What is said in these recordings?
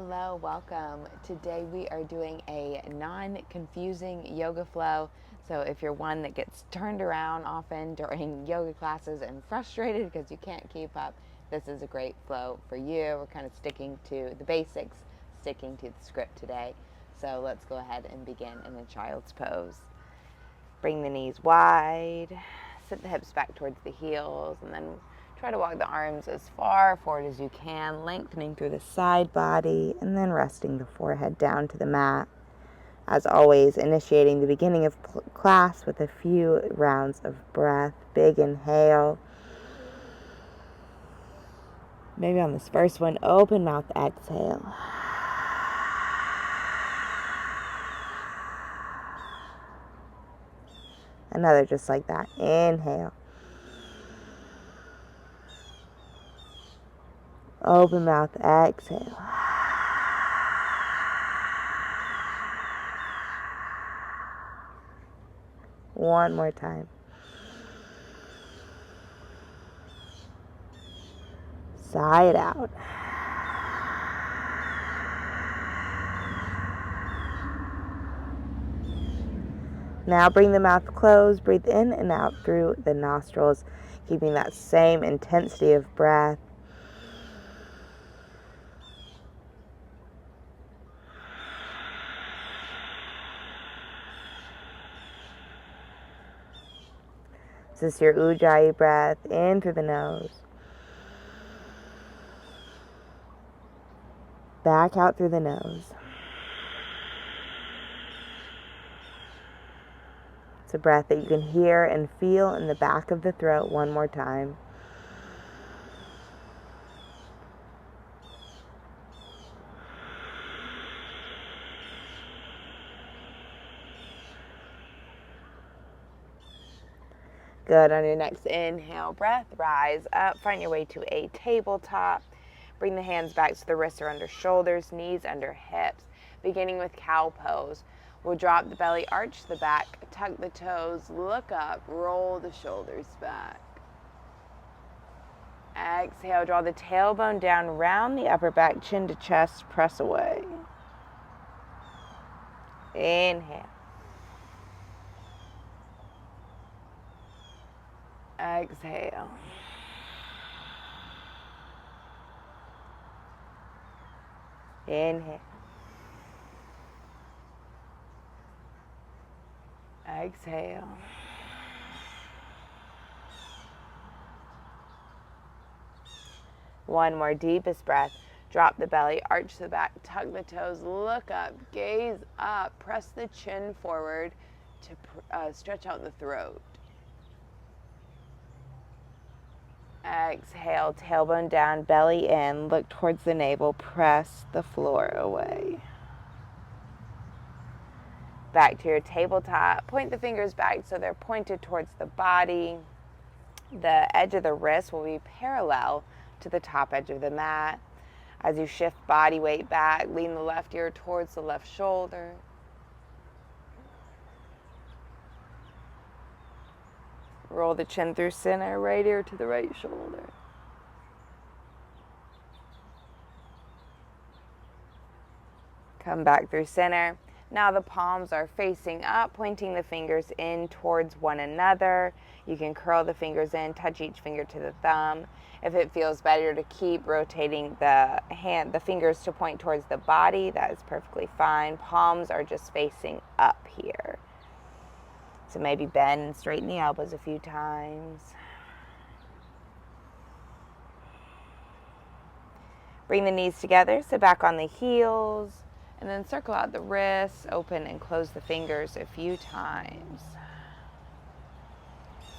Hello, welcome. Today we are doing a non-confusing yoga flow. So if you're one that gets turned around often during yoga classes and frustrated because you can't keep up, this is a great flow for you. We're kind of sticking to the basics, sticking to the script today. So let's go ahead and begin in a child's pose. Bring the knees wide, sit the hips back towards the heels, and then try to walk the arms as far forward as you can, lengthening through the side body, and then resting the forehead down to the mat. As always, initiating the beginning of class with a few rounds of breath. Big inhale. Maybe on this first one, open mouth exhale. Another just like that. Inhale. Open mouth exhale. One more time. Sigh it out. Now bring the mouth closed. Breathe in and out through the nostrils, keeping that same intensity of breath. This is your Ujjayi breath in through the nose. Back out through the nose. It's a breath that you can hear and feel in the back of the throat. One more time. Good. On your next inhale breath, rise up. Find your way to a tabletop. Bring the hands back so the wrists are under shoulders, knees under hips. Beginning with cow pose. We'll drop the belly, arch the back, tuck the toes, look up, roll the shoulders back. Exhale, draw the tailbone down, round the upper back, chin to chest, press away. Inhale. Exhale. Inhale. Exhale. One more deepest breath. Drop the belly, arch the back, tuck the toes, look up, gaze up, press the chin forward to stretch out the throat. Exhale, tailbone down, belly in, look towards the navel, press the floor away. Back to your tabletop. Point the fingers back so they're pointed towards the body. The edge of the wrist will be parallel to the top edge of the mat. As you shift body weight back, lean the left ear towards the left shoulder. Roll the chin through center, right ear to the right shoulder. Come back through center. Now the palms are facing up, pointing the fingers in towards one another. You can curl the fingers in, touch each finger to the thumb. If it feels better to keep rotating the fingers to point towards the body, that is perfectly fine. Palms are just facing up here. So maybe bend and straighten the elbows a few times. Bring the knees together, sit back on the heels, and then circle out the wrists, open and close the fingers a few times.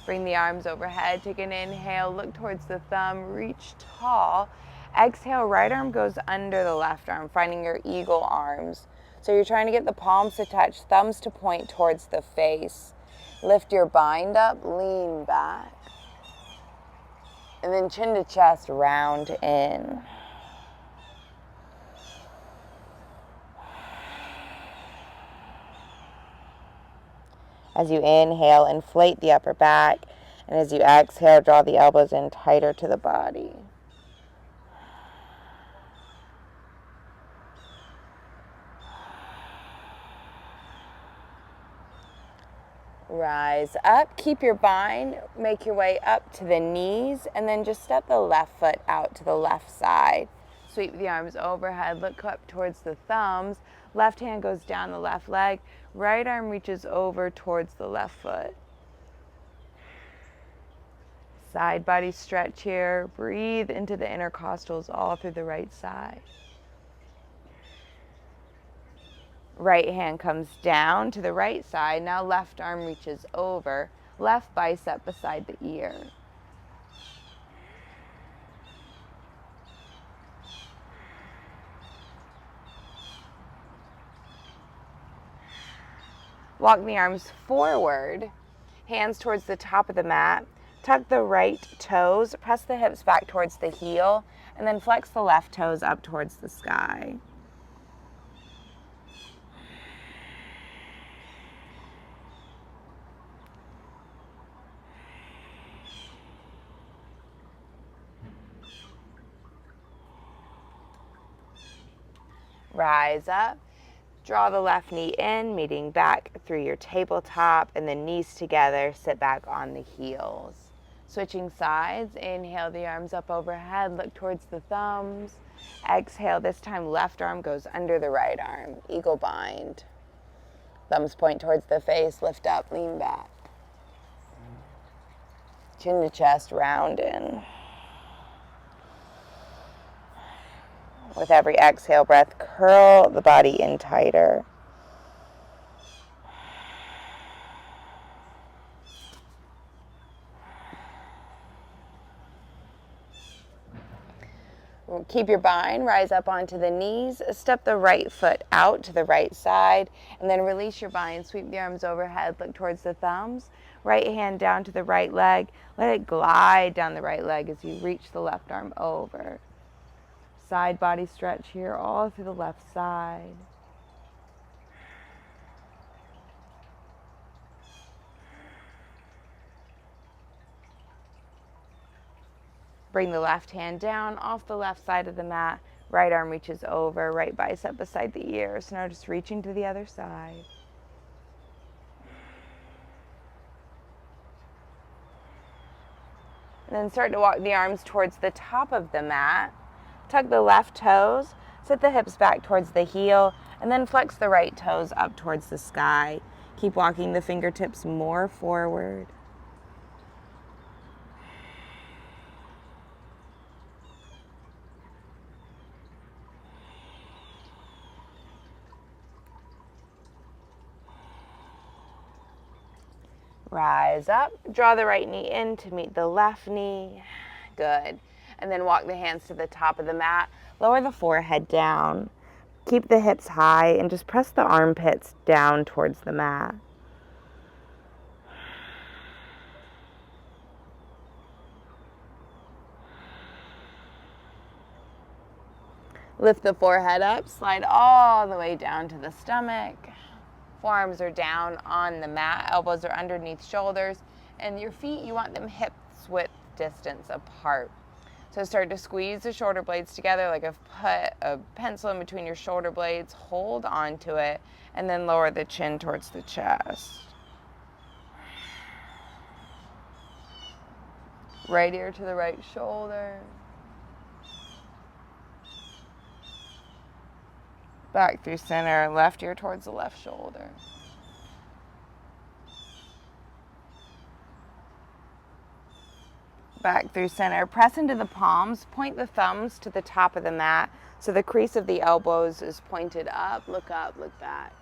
Bring the arms overhead, take an inhale, look towards the thumb, reach tall. Exhale, right arm goes under the left arm, finding your eagle arms. So you're trying to get the palms to touch, thumbs to point towards the face. Lift your bind up, lean back. And then chin to chest, round in. As you inhale, inflate the upper back. And as you exhale, draw the elbows in tighter to the body. Rise up, keep your bind, make your way up to the knees, and then just step the left foot out to the left side. Sweep the arms overhead, look up towards the thumbs, left hand goes down the left leg, right arm reaches over towards the left foot. Side body stretch here, breathe into the intercostals all through the right side. Right hand comes down to the right side. Now left arm reaches over. Left bicep beside the ear. Walk the arms forward. Hands towards the top of the mat. Tuck the right toes. Press the hips back towards the heel. And then flex the left toes up towards the sky. Rise up, draw the left knee in, meeting back through your tabletop, and the knees together, sit back on the heels. Switching sides, inhale the arms up overhead, look towards the thumbs. Exhale, this time left arm goes under the right arm, eagle bind. Thumbs point towards the face, lift up, lean back. Chin to chest, round in. With every exhale breath, curl the body in tighter. Keep your bind, rise up onto the knees, step the right foot out to the right side, and then release your bind, sweep the arms overhead, look towards the thumbs, right hand down to the right leg, let it glide down the right leg as you reach the left arm over. Side body stretch here all through the left side. Bring the left hand down off the left side of the mat. Right arm reaches over, right bicep beside the ear. So now just reaching to the other side. And then start to walk the arms towards the top of the mat. Tuck the left toes, sit the hips back towards the heel, and then flex the right toes up towards the sky. Keep walking the fingertips more forward. Rise up, draw the right knee in to meet the left knee. Good. And then walk the hands to the top of the mat. Lower the forehead down. Keep the hips high and just press the armpits down towards the mat. Lift the forehead up, slide all the way down to the stomach. Forearms are down on the mat, elbows are underneath shoulders, and your feet, you want them hips width distance apart. So start to squeeze the shoulder blades together like I've put a pencil in between your shoulder blades. Hold on to it, and then lower the chin towards the chest. Right ear to the right shoulder. Back through center, left ear towards the left shoulder. Back through center. Press into the palms. Point the thumbs to the top of the mat so the crease of the elbows is pointed up. Look back.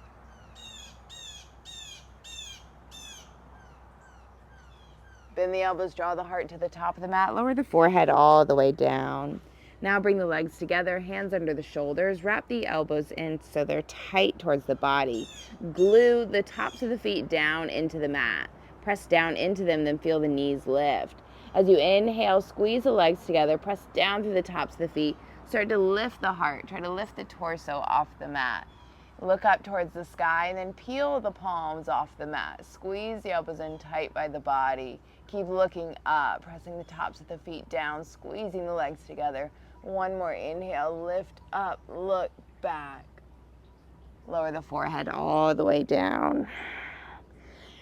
Bend the elbows, draw the heart to the top of the mat. Lower the forehead all the way down. Now bring the legs together, hands under the shoulders. Wrap the elbows in so they're tight towards the body. Glue the tops of the feet down into the mat. Press down into them, then feel the knees lift. As you inhale, squeeze the legs together, press down through the tops of the feet. Start to lift the heart, try to lift the torso off the mat. Look up towards the sky and then peel the palms off the mat. Squeeze the elbows in tight by the body. Keep looking up, pressing the tops of the feet down, squeezing the legs together. One more inhale, lift up, look back. Lower the forehead all the way down.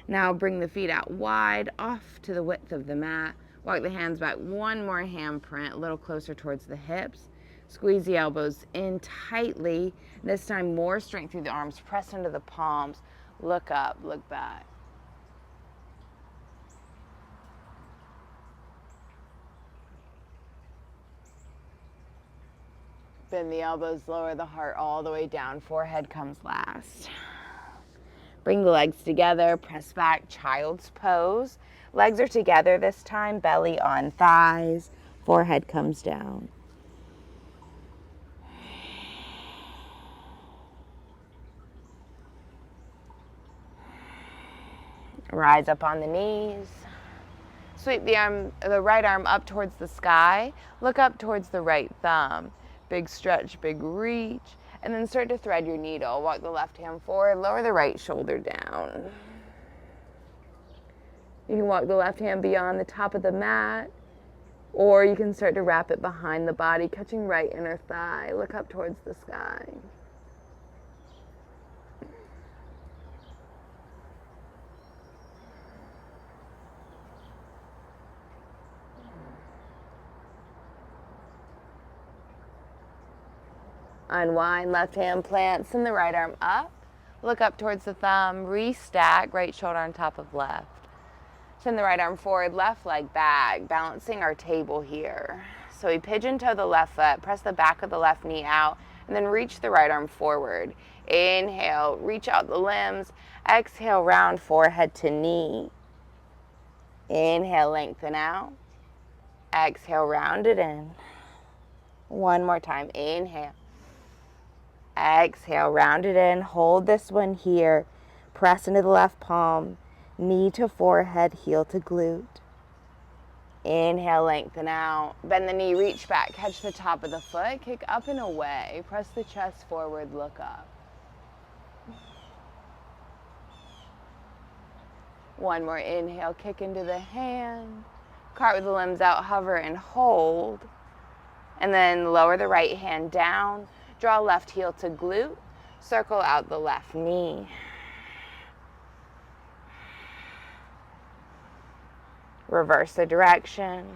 Now bring the feet out wide, off to the width of the mat. Walk the hands back, one more handprint, a little closer towards the hips. Squeeze the elbows in tightly. This time more strength through the arms. Press into the palms. Look up, look back. Bend the elbows, lower the heart all the way down. Forehead comes last. Bring the legs together, press back, child's pose. Legs are together this time, belly on thighs. Forehead comes down. Rise up on the knees. Sweep the right arm up towards the sky. Look up towards the right thumb. Big stretch, big reach. And then start to thread your needle. Walk the left hand forward, lower the right shoulder down. You can walk the left hand beyond the top of the mat, or you can start to wrap it behind the body, catching right inner thigh. Look up towards the sky. Unwind, left hand plants, and the right arm up. Look up towards the thumb, restack, right shoulder on top of left. Send the right arm forward, left leg back, balancing our table here. So we pigeon toe the left foot, press the back of the left knee out, and then reach the right arm forward. Inhale, reach out the limbs. Exhale, round forehead to knee. Inhale, lengthen out. Exhale, round it in. One more time, inhale. Exhale, round it in. Hold this one here. Press into the left palm. Knee to forehead, heel to glute. Inhale, lengthen out. Bend the knee, reach back. Catch the top of the foot. Kick up and away. Press the chest forward, look up. One more inhale, kick into the hand. Cartwheel the limbs out, hover and hold. And then lower the right hand down. Draw left heel to glute. Circle out the left knee. Reverse the direction.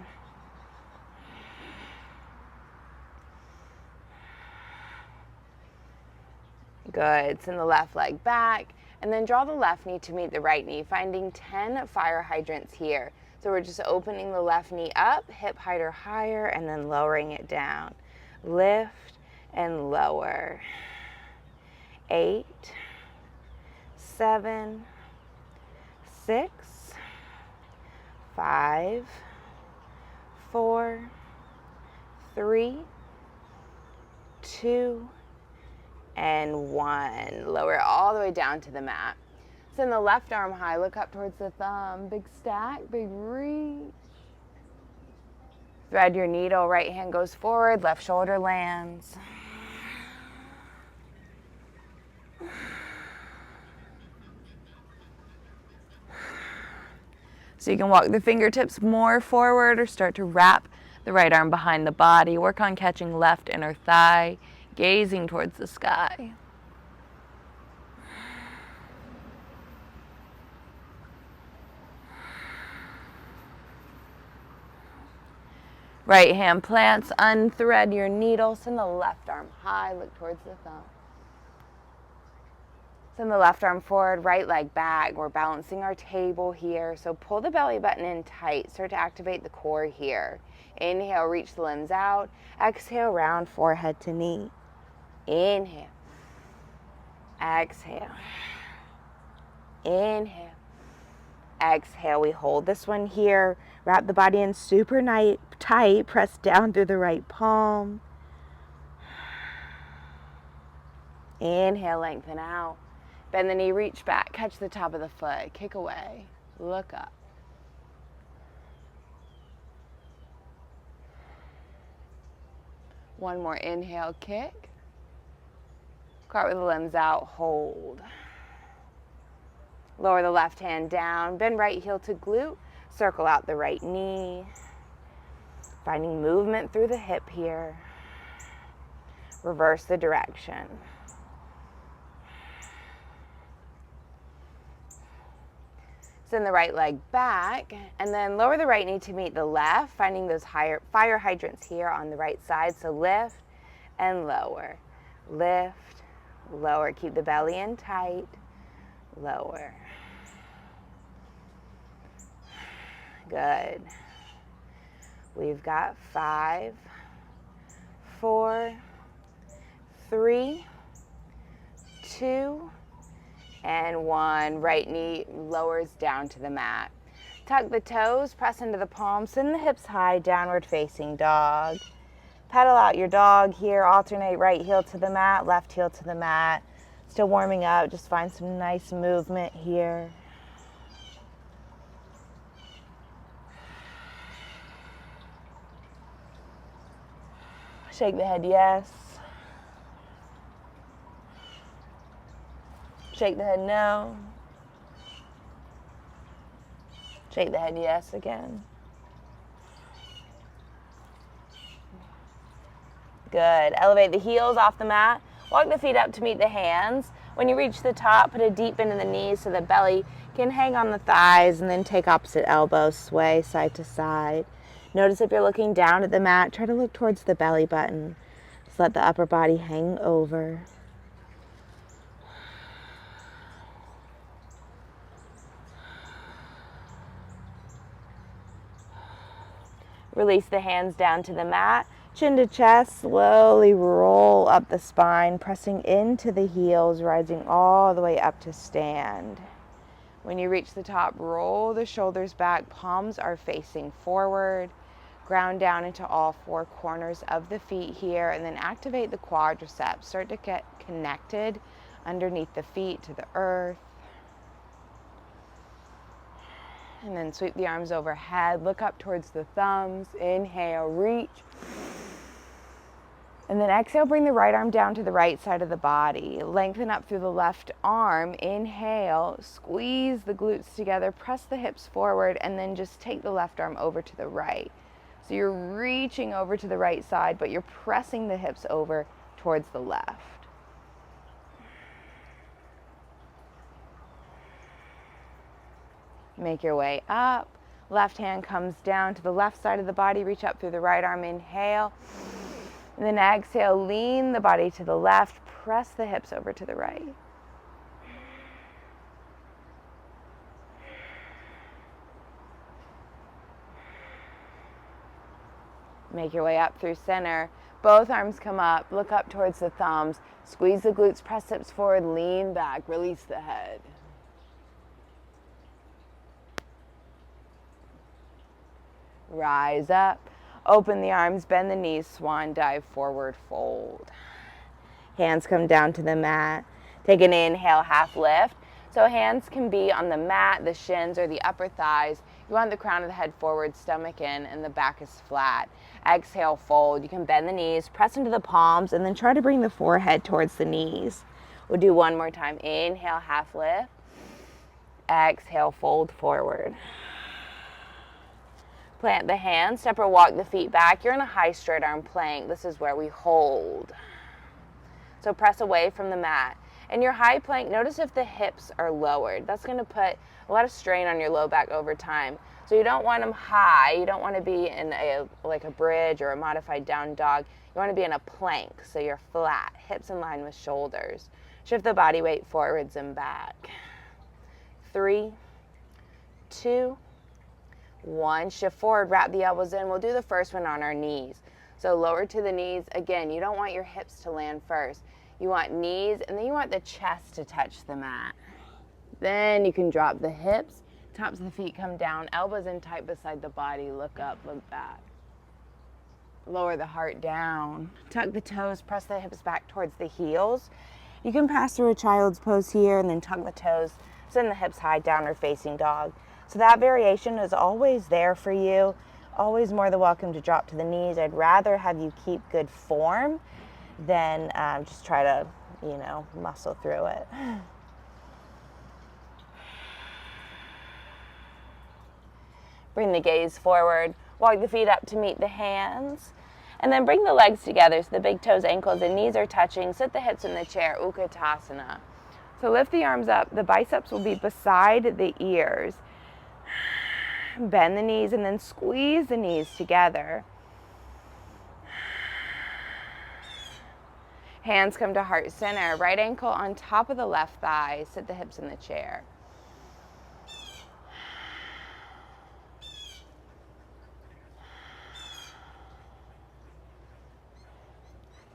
Good. Send the left leg back. And then draw the left knee to meet the right knee, finding 10 fire hydrants here. So we're just opening the left knee up, hip height or higher, and then lowering it down. Lift and lower. 8, 7, 6, 5, 4, 3, 2, and 1. Lower it all the way down to the mat. Send the left arm high, look up towards the thumb. Big stack, big reach. Thread your needle, right hand goes forward, left shoulder lands. So you can walk the fingertips more forward or start to wrap the right arm behind the body. Work on catching left inner thigh, gazing towards the sky. Right hand plants, unthread your needle, send the left arm high, look towards the thumb. Send the left arm forward, right leg back. We're balancing our table here. So pull the belly button in tight. Start to activate the core here. Inhale, reach the limbs out. Exhale, round forehead to knee. Inhale. Exhale. Inhale. Exhale. We hold this one here. Wrap the body in super tight. Press down through the right palm. Inhale, lengthen out. Bend the knee, reach back, catch the top of the foot, kick away, look up. One more inhale, kick. Cartwheel the limbs out, hold. Lower the left hand down, bend right heel to glute, circle out the right knee. Finding movement through the hip here. Reverse the direction. Send the right leg back, and then lower the right knee to meet the left, finding those higher fire hydrants here on the right side. So lift and lower, lift, lower. Keep the belly in tight, lower. Good. We've got 5, 4, 3, 2, and 1. Right knee lowers down to the mat. Tuck the toes, press into the palms, send the hips high, downward facing dog. Pedal out your dog here, alternate right heel to the mat, left heel to the mat. Still warming up, just find some nice movement here. Shake the head yes. Shake the head no. Shake the head yes again. Good. Elevate the heels off the mat. Walk the feet up to meet the hands. When you reach the top, put a deep bend in the knees so the belly can hang on the thighs, and then take opposite elbows, sway side to side. Notice if you're looking down at the mat, try to look towards the belly button. Just let the upper body hang over. Release the hands down to the mat. Chin to chest, slowly roll up the spine, pressing into the heels, rising all the way up to stand. When you reach the top, roll the shoulders back, palms are facing forward. Ground down into all 4 corners of the feet here, and then activate the quadriceps. Start to get connected underneath the feet to the earth. And then sweep the arms overhead, look up towards the thumbs, inhale, reach. And then exhale, bring the right arm down to the right side of the body. Lengthen up through the left arm, inhale, squeeze the glutes together, press the hips forward, and then just take the left arm over to the right. So you're reaching over to the right side, but you're pressing the hips over towards the left. Make your way up. Left hand comes down to the left side of the body. Reach up through the right arm. Inhale. And then exhale, lean the body to the left. Press the hips over to the right. Make your way up through center. Both arms come up. Look up towards the thumbs. Squeeze the glutes, press hips forward, lean back, release the head. Rise up. Open the arms, bend the knees, swan dive, forward fold. Hands come down to the mat. Take an inhale, half lift. So hands can be on the mat, the shins, or the upper thighs. You want the crown of the head forward, stomach in, and the back is flat. Exhale, fold. You can bend the knees, press into the palms, and then try to bring the forehead towards the knees. We'll do one more time. Inhale, half lift. Exhale, fold forward. Plant the hands, step or walk the feet back. You're in a high straight arm plank. This is where we hold. So press away from the mat. In your high plank, notice if the hips are lowered. That's going to put a lot of strain on your low back over time. So you don't want them high. You don't want to be in like a bridge or a modified down dog. You want to be in a plank, so you're flat, hips in line with shoulders. Shift the body weight forwards and back. 3, 2, 1. Shift forward, wrap the elbows in. We'll do the first one on our knees. So lower to the knees. Again, you don't want your hips to land first. You want knees, and then you want the chest to touch the mat. Then you can drop the hips. Tops of the feet come down. Elbows in tight beside the body. Look up, look back. Lower the heart down. Tuck the toes. Press the hips back towards the heels. You can pass through a child's pose here, and then tuck the toes. Send the hips high, downward facing dog. So that variation is always there for you. Always more than welcome to drop to the knees. I'd rather have you keep good form than just try to, muscle through it. Bring the gaze forward. Walk the feet up to meet the hands. And then bring the legs together so the big toes, ankles, and knees are touching. Sit the hips in the chair, Utkatasana. So lift the arms up. The biceps will be beside the ears. Bend the knees and then squeeze the knees together. Hands come to heart center. Right ankle on top of the left thigh. Sit the hips in the chair.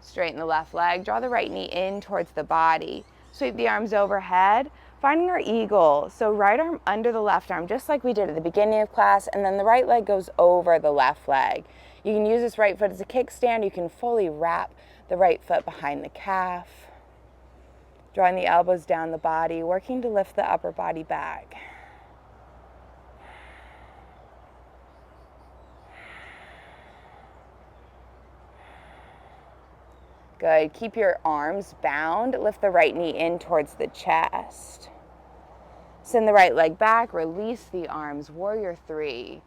Straighten the left leg. Draw the right knee in towards the body. Sweep the arms overhead. Finding our eagle. So right arm under the left arm, just like we did at the beginning of class, and then the right leg goes over the left leg. You can use this right foot as a kickstand. You can fully wrap the right foot behind the calf. Drawing the elbows down the body, working to lift the upper body back. Good. Keep your arms bound. Lift the right knee in towards the chest. Send the right leg back. Release the arms. Warrior 3.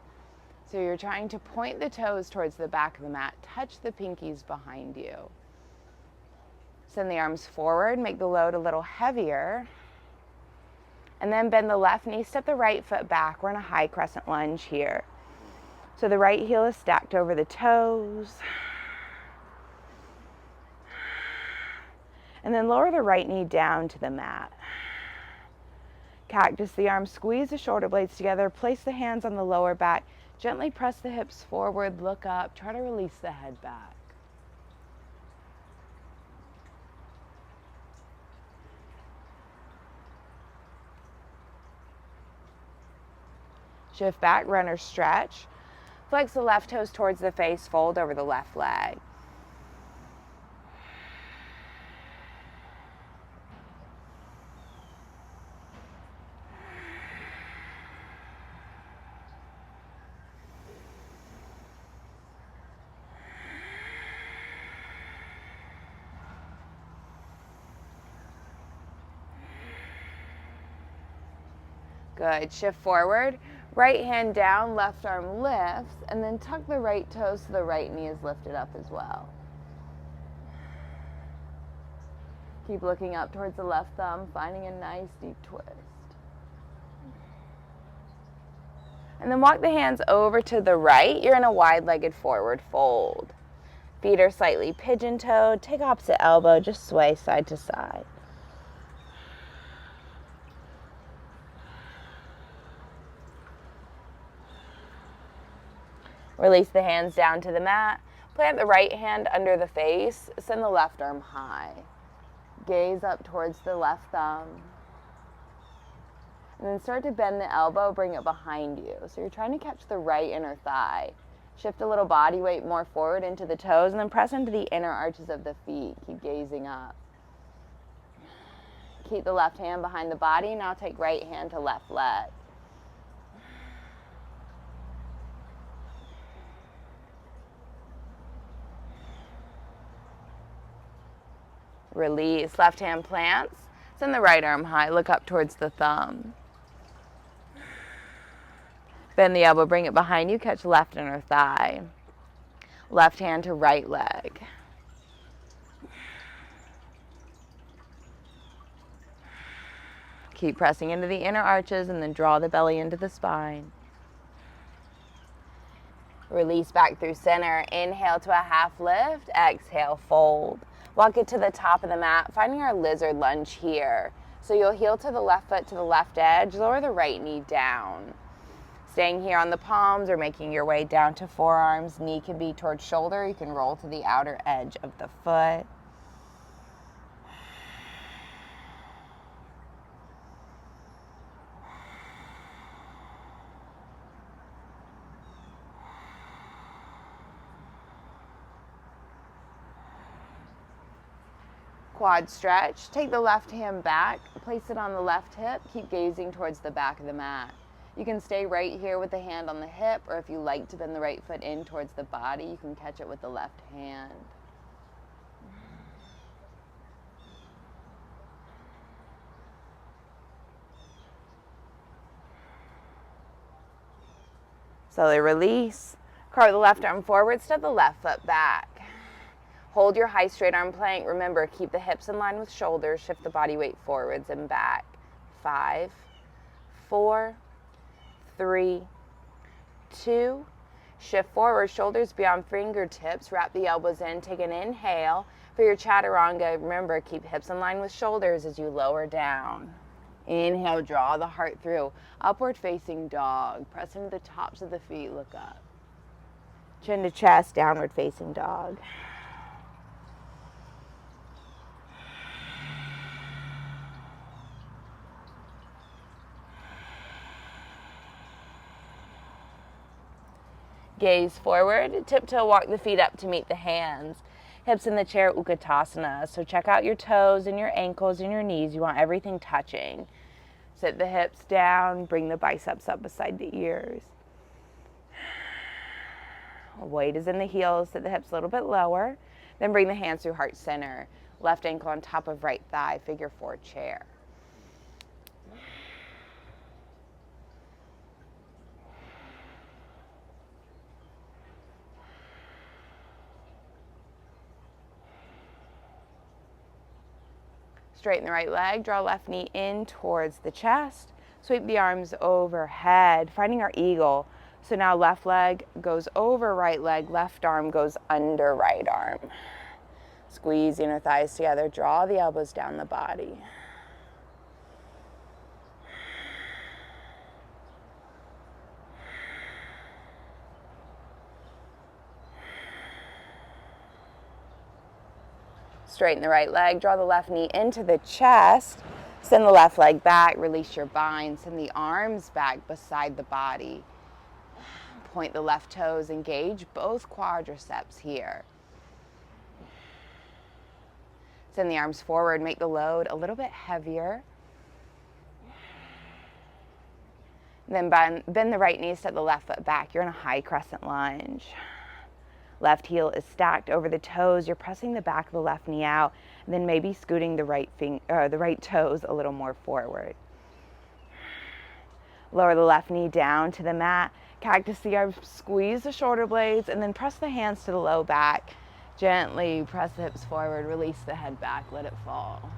So you're trying to point the toes towards the back of the mat. Touch the pinkies behind you. Send the arms forward. Make the load a little heavier. And then bend the left knee. Step the right foot back. We're in a high crescent lunge here. So the right heel is stacked over the toes. And then lower the right knee down to the mat. Cactus the arms, squeeze the shoulder blades together, place the hands on the lower back, gently press the hips forward, look up, try to release the head back. Shift back, runner stretch. Flex the left toes towards the face, fold over the left leg. Good. Shift forward. Right hand down, left arm lifts, and then tuck the right toes so the right knee is lifted up as well. Keep looking up towards the left thumb, finding a nice deep twist. And then walk the hands over to the right. You're in a wide-legged forward fold. Feet are slightly pigeon-toed. Take opposite elbow, just sway side to side. Release the hands down to the mat. Plant the right hand under the face. Send the left arm high. Gaze up towards the left thumb. And then start to bend the elbow, bring it behind you. So you're trying to catch the right inner thigh. Shift a little body weight more forward into the toes, and then press into the inner arches of the feet. Keep gazing up. Keep the left hand behind the body. Now take right hand to left leg. Release, left hand plants. Send the right arm high, look up towards the thumb. Bend the elbow, bring it behind you, catch left inner thigh. Left hand to right leg. Keep pressing into the inner arches and then draw the belly into the spine. Release back through center. Inhale to a half lift, exhale, fold. Walk it to the top of the mat, finding our lizard lunge here. So you'll heel to the left foot to the left edge, lower the right knee down. Staying here on the palms or making your way down to forearms. Knee can be towards shoulder. You can roll to the outer edge of the foot. Quad stretch. Take the left hand back, place it on the left hip, keep gazing towards the back of the mat. You can stay right here with the hand on the hip, or if you like to bend the right foot in towards the body, you can catch it with the left hand. Slowly release. Carve the left arm forward, step the left foot back. Hold your high straight arm plank. Remember, keep the hips in line with shoulders. Shift the body weight forwards and back. 5, 4, 3, 2. Shift forward, shoulders beyond fingertips. Wrap the elbows in. Take an inhale. For your chaturanga, remember, keep hips in line with shoulders as you lower down. Inhale, draw the heart through. Upward facing dog. Press into the tops of the feet, look up. Chin to chest, downward facing dog. Gaze forward, tiptoe walk the feet up to meet the hands. Hips in the chair, Utkatasana. So check out your toes and your ankles and your knees. You want everything touching. Sit the hips down, bring the biceps up beside the ears. Weight is in the heels, sit the hips a little bit lower. Then bring the hands through heart center. Left ankle on top of right thigh, figure 4 chair. Straighten the right leg, draw left knee in towards the chest. Sweep the arms overhead, finding our eagle. So now left leg goes over right leg, left arm goes under right arm. Squeeze inner thighs together, draw the elbows down the body. Straighten the right leg, draw the left knee into the chest, send the left leg back, release your bind, send the arms back beside the body. Point the left toes, engage both quadriceps here. Send the arms forward, make the load a little bit heavier. Then bend the right knee, step the left foot back. You're in a high crescent lunge. Left heel is stacked over the toes. You're pressing the back of the left knee out, and then maybe scooting the right toes a little more forward. Lower the left knee down to the mat. Cactus the arms, squeeze the shoulder blades, and then press the hands to the low back. Gently press the hips forward, release the head back, let it fall.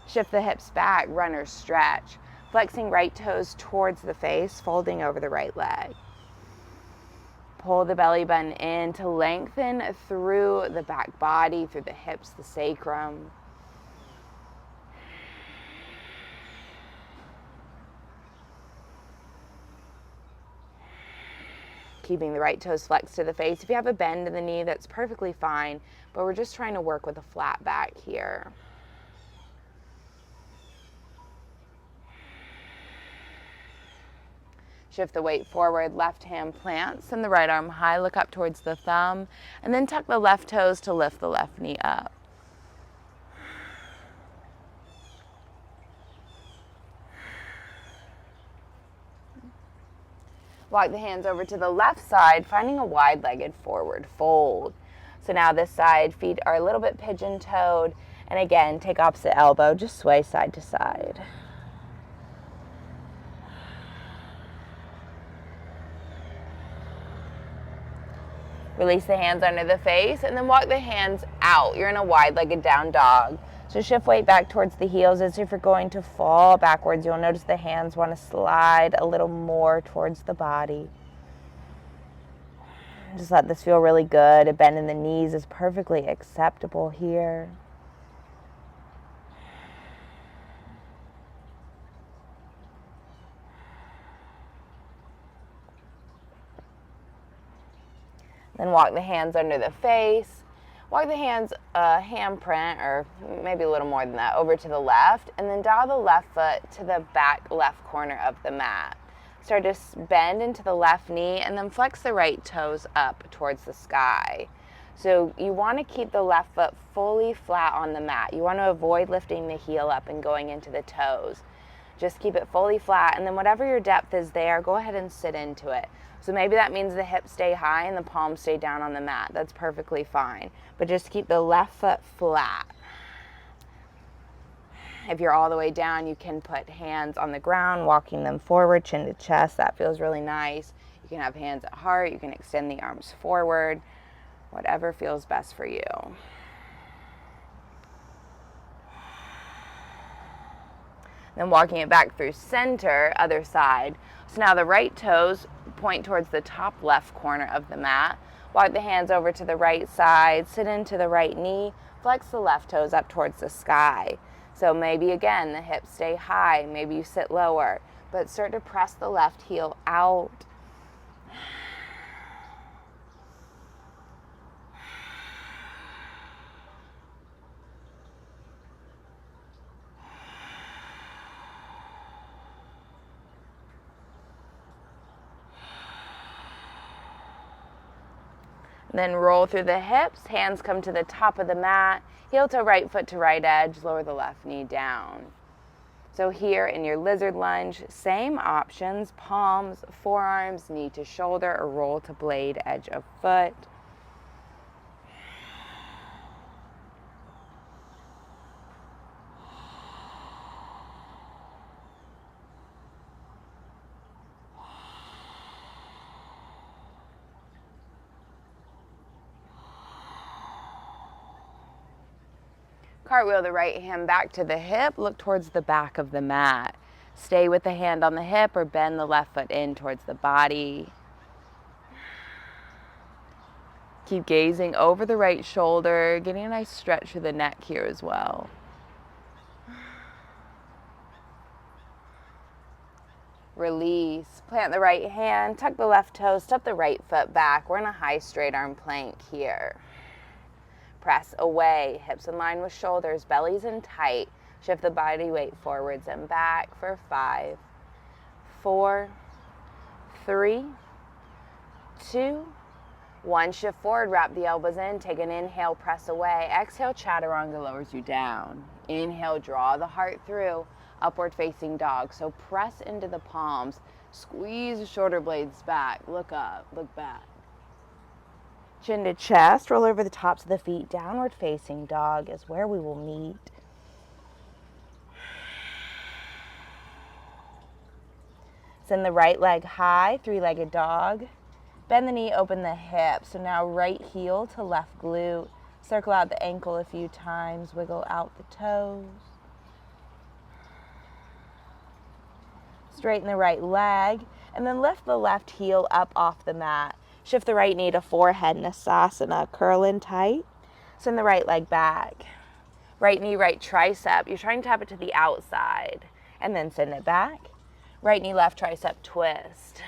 Shift the hips back, runner stretch. Flexing right toes towards the face, folding over the right leg. Pull the belly button in to lengthen through the back body, through the hips, the sacrum. Keeping the right toes flexed to the face. If you have a bend in the knee, that's perfectly fine, but we're just trying to work with a flat back here. Shift the weight forward, left hand plants, send the right arm high, look up towards the thumb, and then tuck the left toes to lift the left knee up. Walk the hands over to the left side, finding a wide-legged forward fold. So now this side, feet are a little bit pigeon-toed, and again, take opposite elbow, just sway side to side. Release the hands under the face, and then walk the hands out. You're in a wide-legged down dog. So shift weight back towards the heels as if you're going to fall backwards. You'll notice the hands want to slide a little more towards the body. Just let this feel really good. A bend in the knees is perfectly acceptable here. Then walk the hands under the face. Walk the hands handprint, or maybe a little more than that, over to the left. And then dial the left foot to the back left corner of the mat. Start to bend into the left knee and then flex the right toes up towards the sky. So you want to keep the left foot fully flat on the mat. You want to avoid lifting the heel up and going into the toes. Just keep it fully flat, and then whatever your depth is there, go ahead and sit into it. So maybe that means the hips stay high and the palms stay down on the mat. That's perfectly fine. But just keep the left foot flat. If you're all the way down, you can put hands on the ground, walking them forward, chin to chest. That feels really nice. You can have hands at heart. You can extend the arms forward. Whatever feels best for you. Then walking it back through center, other side. So now the right toes point towards the top left corner of the mat. Walk the hands over to the right side, sit into the right knee, flex the left toes up towards the sky. So maybe again, the hips stay high, maybe you sit lower, but start to press the left heel out. Then roll through the hips, hands come to the top of the mat, heel to right foot to right edge, lower the left knee down. So here in your lizard lunge, same options, palms, forearms, knee to shoulder, or roll to blade, edge of foot. Cartwheel the right hand back to the hip, look towards the back of the mat. Stay with the hand on the hip or bend the left foot in towards the body. Keep gazing over the right shoulder, getting a nice stretch through the neck here as well. Release. Plant the right hand, tuck the left toe, step the right foot back. We're in a high straight arm plank here. Press away, hips in line with shoulders, belly's in tight. Shift the body weight forwards and back for 5, 4, 3, 2, 1. Shift forward, wrap the elbows in, take an inhale, press away. Exhale, chaturanga lowers you down. Inhale, draw the heart through, upward facing dog. So press into the palms, squeeze the shoulder blades back, look up, look back. Chin to chest, roll over the tops of the feet, downward facing dog is where we will meet. Send the right leg high, three-legged dog. Bend the knee, open the hip. So now right heel to left glute. Circle out the ankle a few times, wiggle out the toes. Straighten the right leg, and then lift the left heel up off the mat. Shift the right knee to forehead in Savasana, curl in tight. Send the right leg back. Right knee, right tricep. You're trying to tap it to the outside, and then send it back. Right knee, left tricep, twist.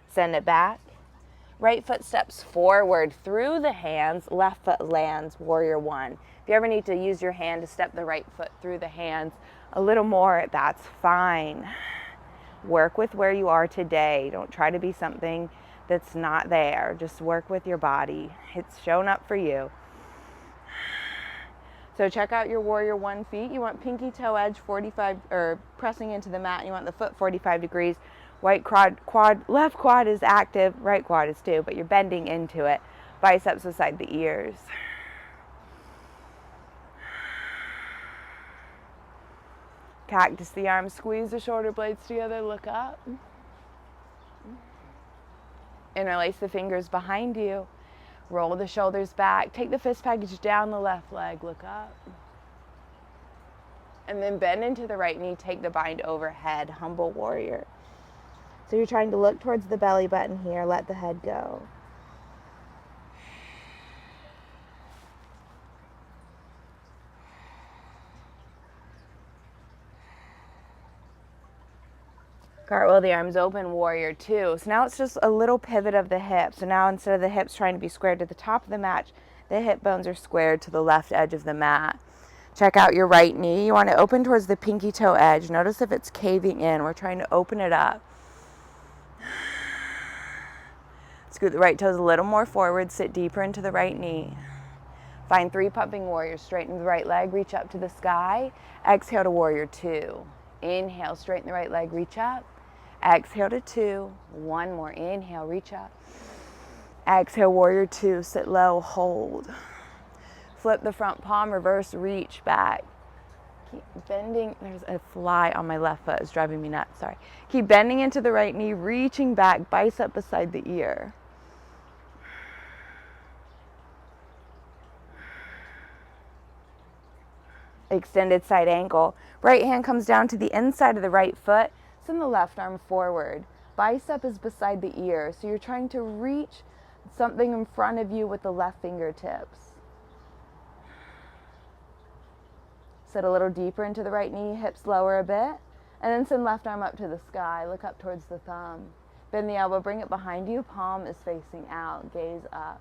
Send it back. Right foot steps forward through the hands, left foot lands, warrior one. If you ever need to use your hand to step the right foot through the hands a little more, that's fine. Work with where you are today. Don't try to be something that's not there. Just work with your body. It's shown up for you. So check out your warrior one feet. You want pinky toe edge 45, or pressing into the mat. You want the foot 45 degrees. Right quad, left quad is active, right quad is too, but you're bending into it. Biceps beside the ears. Cactus the arms, squeeze the shoulder blades together, look up. Interlace the fingers behind you. Roll the shoulders back. Take the fist package down the left leg, look up. And then bend into the right knee, take the bind overhead, humble warrior. So you're trying to look towards the belly button here, let the head go. Cartwheel the arms open, warrior two. So now it's just a little pivot of the hips. So now instead of the hips trying to be squared to the top of the mat, the hip bones are squared to the left edge of the mat. Check out your right knee. You want to open towards the pinky toe edge. Notice if it's caving in. We're trying to open it up. Scoot the right toes a little more forward. Sit deeper into the right knee. Find 3 pumping warriors. Straighten the right leg. Reach up to the sky. Exhale to warrior two. Inhale, straighten the right leg. Reach up. Exhale to 2. 1 more. Inhale, reach up. Exhale, warrior two. Sit low, hold. Flip the front palm, reverse, reach back. Keep bending. There's a fly on my left foot. It's driving me nuts. Sorry. Keep bending into the right knee, reaching back, bicep beside the ear. Extended side angle. Right hand comes down to the inside of the right foot. Send the left arm forward. Bicep is beside the ear, so you're trying to reach something in front of you with the left fingertips. Sit a little deeper into the right knee, hips lower a bit, and then send left arm up to the sky. Look up towards the thumb. Bend the elbow, bring it behind you. Palm is facing out. Gaze up.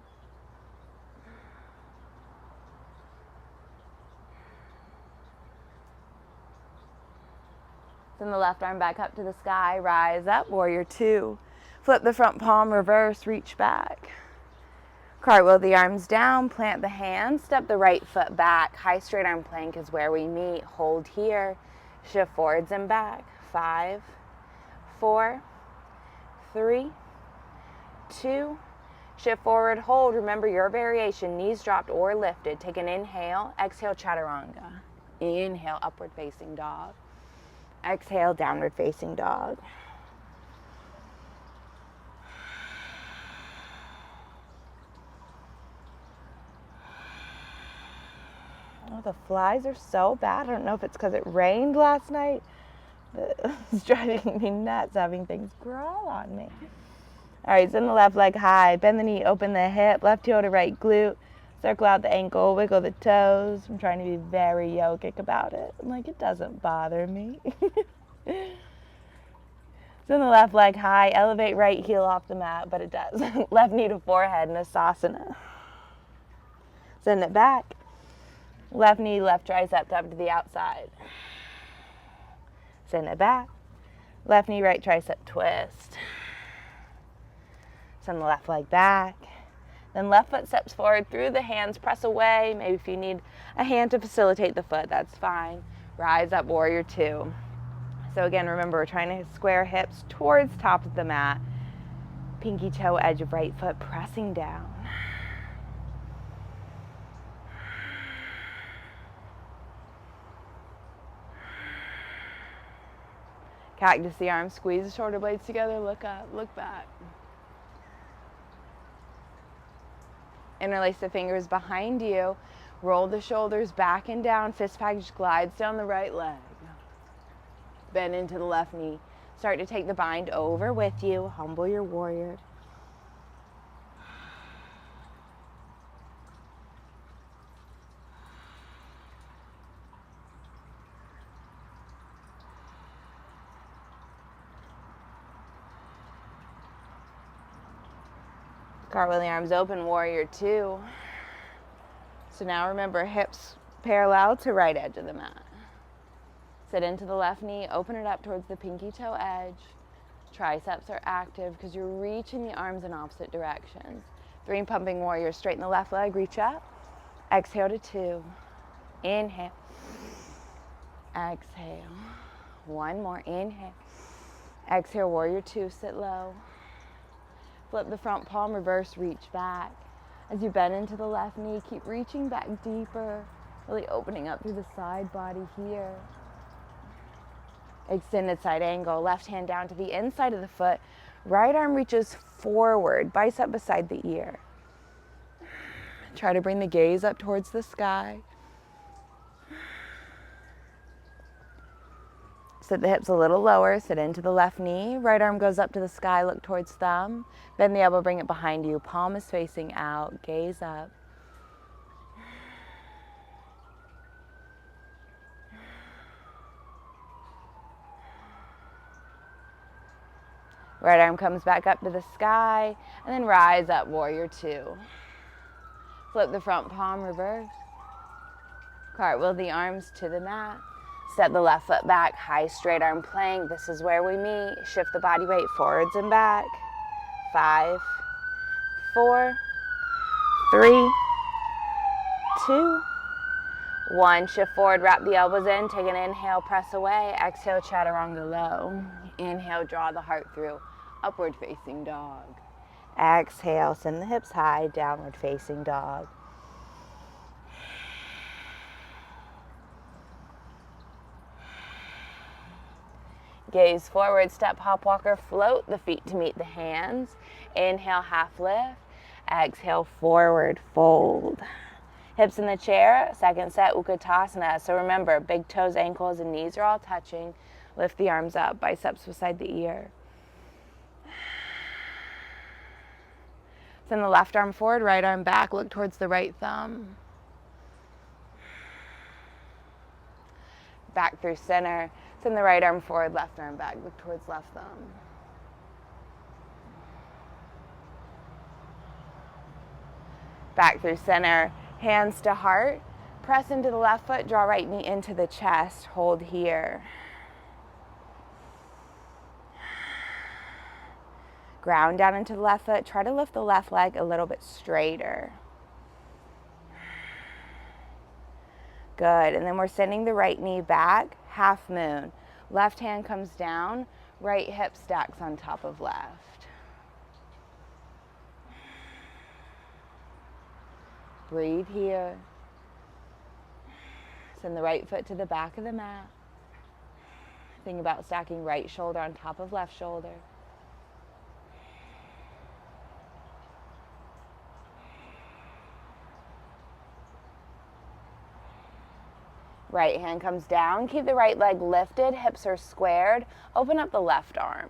Send the left arm back up to the sky. Rise up, warrior two. Flip the front palm, reverse, reach back. Cartwheel the arms down, plant the hands, step the right foot back. High straight arm plank is where we meet. Hold here. Shift forwards and back. 5, 4, 3, 2. Shift forward, hold. Remember your variation, knees dropped or lifted. Take an inhale. Exhale, chaturanga. Inhale, upward facing dog. Exhale, downward facing dog. Oh, the flies are so bad. I don't know if it's because it rained last night. It's driving me nuts having things crawl on me. All right, send the left leg high. Bend the knee, open the hip. Left heel to right glute. Circle out the ankle, wiggle the toes. I'm trying to be very yogic about it. I'm like, it doesn't bother me. Send the left leg high. Elevate right heel off the mat, but it does. Left knee to forehead in a Savasana. Send it back. Left knee, left tricep up to the outside. Send it back. Left knee, right tricep twist. Send the left leg back. Then left foot steps forward through the hands, press away. Maybe if you need a hand to facilitate the foot, that's fine. Rise up, warrior two. So again, remember, we're trying to square hips towards top of the mat. Pinky toe, edge of right foot, pressing down. Cactus the arms, squeeze the shoulder blades together, look up, look back. Interlace the fingers behind you, roll the shoulders back and down, fist package glides down the right leg. Bend into the left knee. Start to take the bind over with you, humble your warrior. Cartwheel the arms open, warrior two. So now remember, hips parallel to right edge of the mat. Sit into the left knee, open it up towards the pinky toe edge. Triceps are active because you're reaching the arms in opposite directions. 3 pumping warrior, straighten the left leg, reach up. Exhale to 2. Inhale. Exhale. 1 more, inhale. Exhale, warrior 2, sit low. Flip the front palm, reverse, reach back. As you bend into the left knee, keep reaching back deeper, really opening up through the side body here. Extended side angle, left hand down to the inside of the foot. Right arm reaches forward, bicep beside the ear. Try to bring the gaze up towards the sky. Sit the hips a little lower, sit into the left knee. Right arm goes up to the sky, look towards thumb. Bend the elbow, bring it behind you. Palm is facing out, gaze up. Right arm comes back up to the sky, and then rise up, warrior 2. Flip the front palm, reverse. Cartwheel the arms to the mat. Step the left foot back, high straight arm plank. This is where we meet. Shift the body weight forwards and back. 5, 4, 3, 2, 1. Shift forward, wrap the elbows in. Take an inhale, press away. Exhale, chaturanga low. Inhale, draw the heart through. Upward facing dog. Exhale, send the hips high, downward facing dog. Gaze forward, step, hop, walker, float the feet to meet the hands. Inhale, half lift. Exhale, forward fold. Hips in the chair, second set, Utkatasana. So remember, big toes, ankles, and knees are all touching. Lift the arms up, biceps beside the ear. Send the left arm forward, right arm back, look towards the right thumb. Back through center. Send the right arm forward, left arm back, look towards left thumb. Back through center, hands to heart. Press into the left foot, draw right knee into the chest, hold here. Ground down into the left foot, try to lift the left leg a little bit straighter. Good, and then we're sending the right knee back, half moon. Left hand comes down, right hip stacks on top of left. Breathe here. Send the right foot to the back of the mat. Think about stacking right shoulder on top of left shoulder. Right hand comes down. Keep the right leg lifted. Hips are squared. Open up the left arm.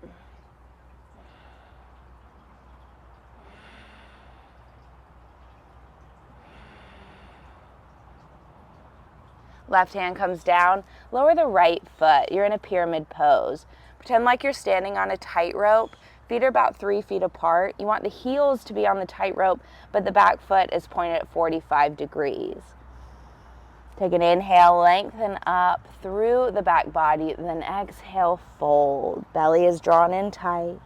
Left hand comes down. Lower the right foot. You're in a pyramid pose. Pretend like you're standing on a tightrope. Feet are about 3 feet apart. You want the heels to be on the tightrope, but the back foot is pointed at 45 degrees. Take an inhale, lengthen up through the back body, then exhale, fold. Belly is drawn in tight.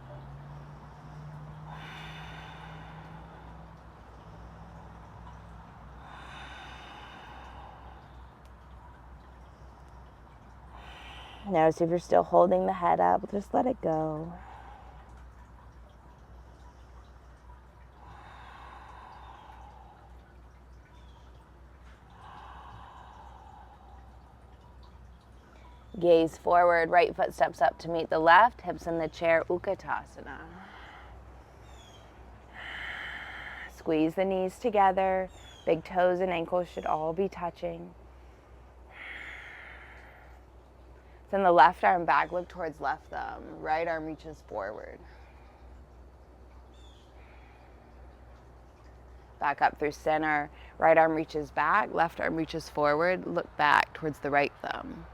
Notice if you're still holding the head up, just let it go. Gaze forward, right foot steps up to meet the left, hips in the chair, Utkatasana. Squeeze the knees together, big toes and ankles should all be touching. Send the left arm back, look towards left thumb, right arm reaches forward. Back up through center, right arm reaches back, left arm reaches forward, look back towards the right thumb.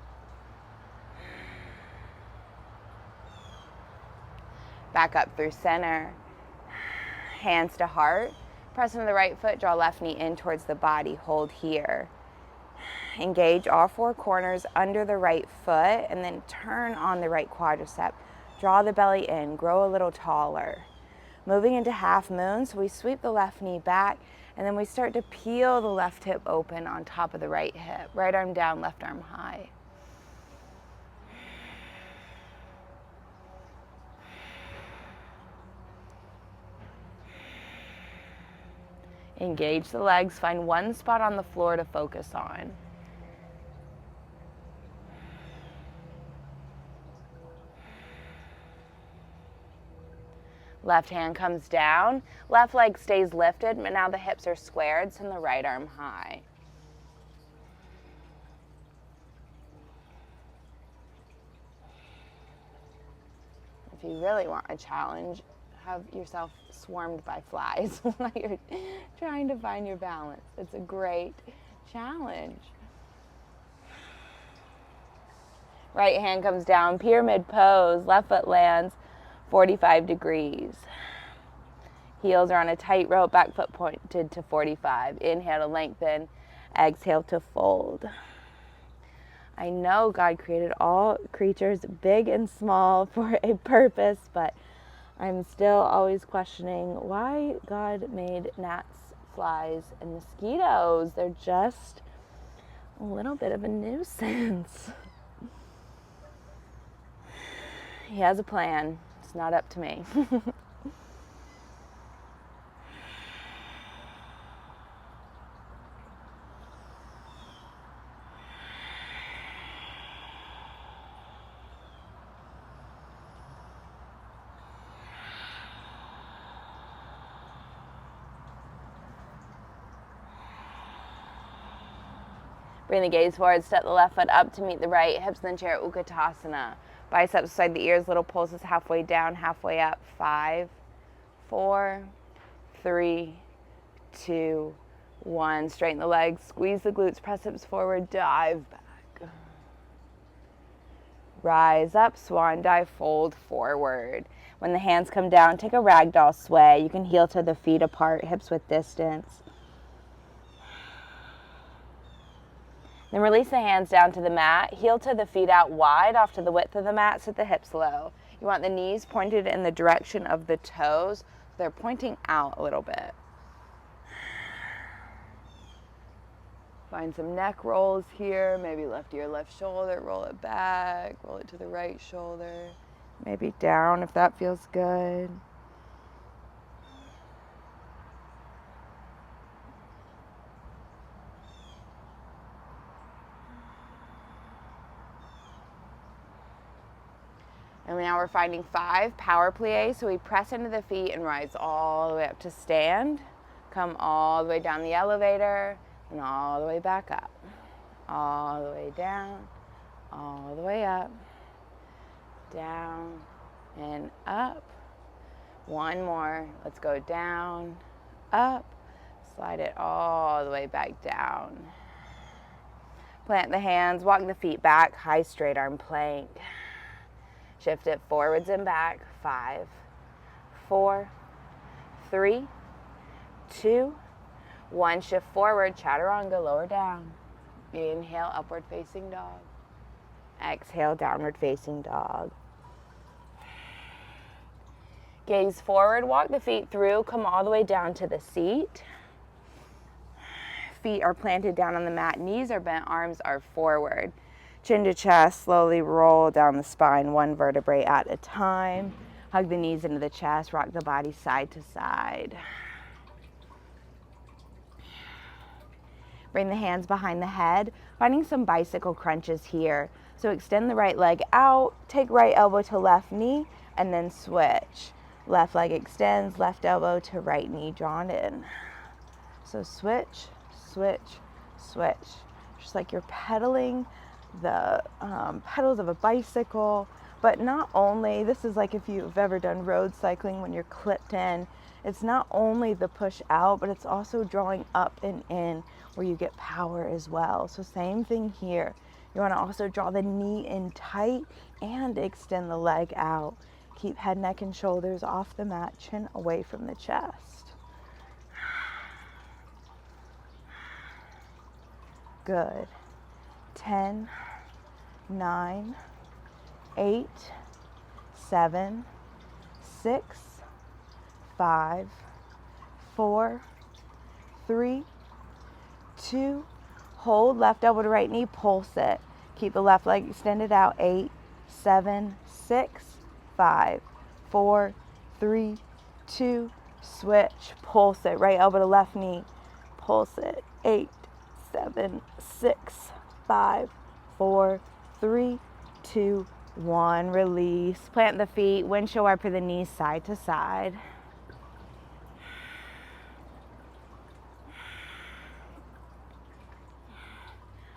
Back up through center, hands to heart. Press into the right foot, draw left knee in towards the body, hold here. Engage all 4 corners under the right foot and then turn on the right quadricep. Draw the belly in, grow a little taller. Moving into half moon, so we sweep the left knee back and then we start to peel the left hip open on top of the right hip. Right arm down, left arm high. Engage the legs, find one spot on the floor to focus on. Left hand comes down, left leg stays lifted, but now the hips are squared, send the right arm high. If you really want a challenge, have yourself swarmed by flies while you're trying to find your balance. It's a great challenge. Right hand comes down, pyramid pose, left foot lands 45 degrees. Heels are on a tight rope, back foot pointed to 45. Inhale to lengthen, exhale to fold. I know God created all creatures, big and small, for a purpose, but I'm still always questioning why God made gnats, flies, and mosquitoes. They're just a little bit of a nuisance. He has a plan. It's not up to me. Bring the gaze forward, step the left foot up to meet the right, hips in the chair, Utkatasana. Biceps beside the ears, little pulses halfway down, halfway up. 5, 4, 3, 2, 1. Straighten the legs, squeeze the glutes, press hips forward, dive back. Rise up, swan dive, fold forward. When the hands come down, take a ragdoll sway. You can heel to the feet apart, hips with distance. Then release the hands down to the mat, heel to the feet out wide, off to the width of the mat, sit the hips low. You want the knees pointed in the direction of the toes. They're pointing out a little bit. Find some neck rolls here. Maybe lift your left shoulder, roll it back, roll it to the right shoulder. Maybe down if that feels good. And now we're finding 5 power pliés. So we press into the feet and rise all the way up to stand. Come all the way down the elevator and all the way back up. All the way down, all the way up, down and up. One more. Let's go down, up, slide it all the way back down. Plant the hands, walk the feet back, high straight arm plank. Shift it forwards and back. 5, 4, 3, 2, 1. Shift forward, chaturanga, lower down. Inhale, upward facing dog. Exhale, downward facing dog. Gaze forward, walk the feet through, come all the way down to the seat. Feet are planted down on the mat, knees are bent, arms are forward. Chin to chest, slowly roll down the spine, one vertebrae at a time. Hug the knees into the chest, rock the body side to side. Bring the hands behind the head, finding some bicycle crunches here. So extend the right leg out, take right elbow to left knee, and then switch. Left leg extends, left elbow to right knee drawn in. So switch, switch, switch. Just like you're pedaling the pedals of a bicycle, but not only, this is like if you've ever done road cycling when you're clipped in, it's not only the push out, but it's also drawing up and in where you get power as well. So same thing here. You want to also draw the knee in tight and extend the leg out. Keep head, neck, and shoulders off the mat, chin away from the chest. Good. 10, 9, 8, 7, 6, 5, 4, 3, 2, hold left elbow to right knee, pulse it. Keep the left leg extended out. 8, 7, 6, 5, 4, 3, 2, switch, pulse it. Right elbow to left knee, pulse it. 8, 7, 6, 5, 4, 3, 2, 1. Release. Plant the feet, windshield wiper the knees side to side.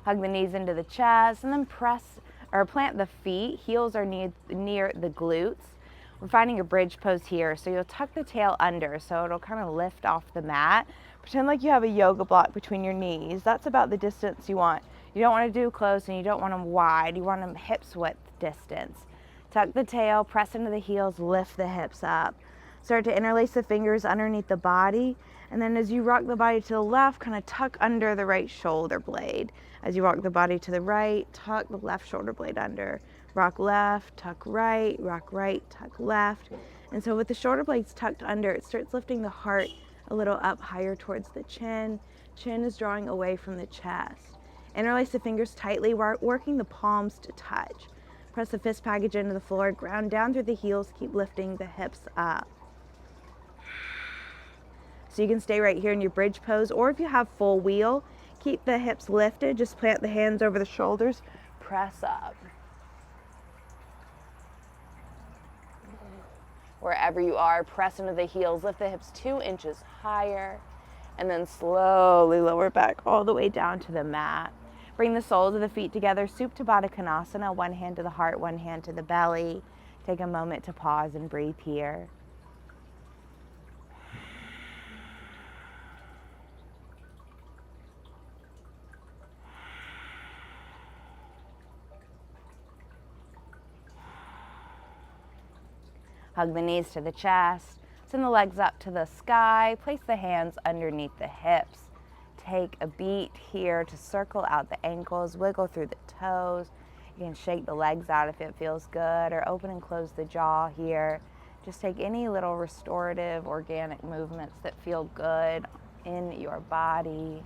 Hug the knees into the chest and then press or plant the feet. Heels are near the glutes. We're finding a bridge pose here. So you'll tuck the tail under so it'll kind of lift off the mat. Pretend like you have a yoga block between your knees. That's about the distance you want. You don't want to do close and you don't want them wide. You want them hips width distance. Tuck the tail, press into the heels, lift the hips up. Start to interlace the fingers underneath the body. And then as you rock the body to the left, kind of tuck under the right shoulder blade. As you rock the body to the right, tuck the left shoulder blade under. Rock left, tuck right, tuck left. And so with the shoulder blades tucked under, it starts lifting the heart a little up higher towards the chin. Chin is drawing away from the chest. Interlace the fingers tightly, working the palms to touch. Press the fist package into the floor, ground down through the heels, keep lifting the hips up. So you can stay right here in your bridge pose, or if you have full wheel, keep the hips lifted, just plant the hands over the shoulders, press up. Wherever you are, press into the heels, lift the hips 2 inches higher, and then slowly lower back all the way down to the mat. Bring the soles of the feet together, Supta Konasana, one hand to the heart, one hand to the belly. Take a moment to pause and breathe here. Hug the knees to the chest. Send the legs up to the sky. Place the hands underneath the hips. Take a beat here to circle out the ankles. Wiggle through the toes. You can shake the legs out if it feels good, or open and close the jaw here. Just take any little restorative, organic movements that feel good in your body.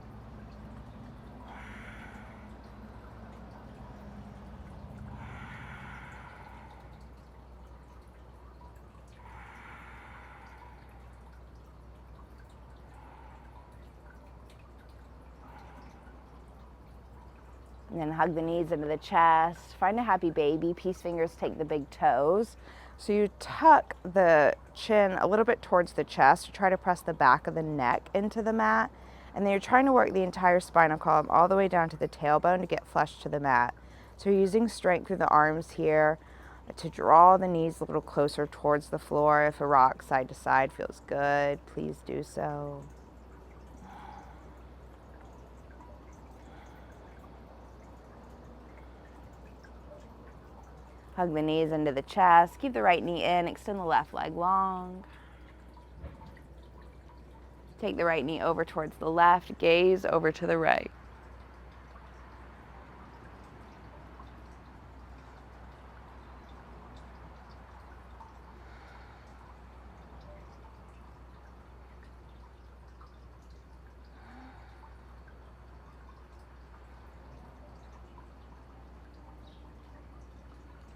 And then hug the knees into the chest. Find a happy baby. Peace fingers take the big toes. So you tuck the chin a little bit towards the chest. You try to press the back of the neck into the mat. And then you're trying to work the entire spinal column all the way down to the tailbone to get flush to the mat. So you're using strength through the arms here to draw the knees a little closer towards the floor. If a rock side to side feels good, please do so. Hug the knees into the chest. Keep the right knee in. Extend the left leg long. Take the right knee over towards the left. Gaze over to the right.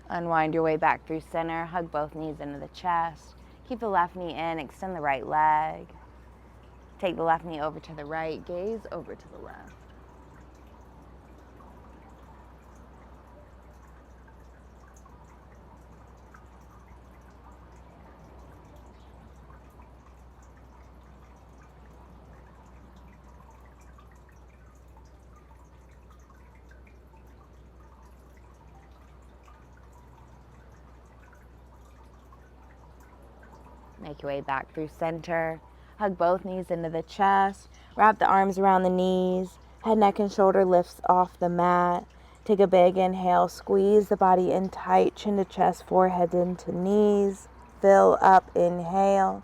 Unwind your way back through center. Hug both knees into the chest. Keep the left knee in. Extend the right leg. Take the left knee over to the right. Gaze over to the left. Make your way back through center. Hug both knees into the chest. Wrap the arms around the knees. Head, neck, and shoulder lifts off the mat. Take a big inhale. Squeeze the body in tight. Chin to chest, forehead into knees. Fill up. Inhale.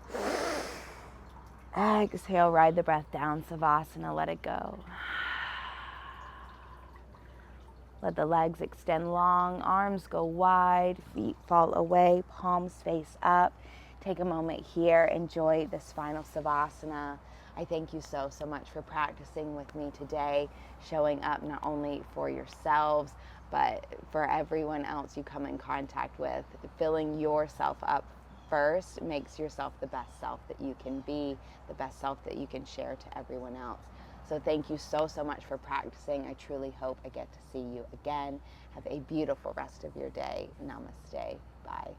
Exhale. Ride the breath down. Savasana. Let it go. Let the legs extend long. Arms go wide. Feet fall away. Palms face up. Take a moment here, enjoy this final Savasana. I thank you so much for practicing with me today, showing up not only for yourselves, but for everyone else you come in contact with. Filling yourself up first makes yourself the best self that you can be, the best self that you can share to everyone else. So thank you so much for practicing. I truly hope I get to see you again. Have a beautiful rest of your day. Namaste. Bye.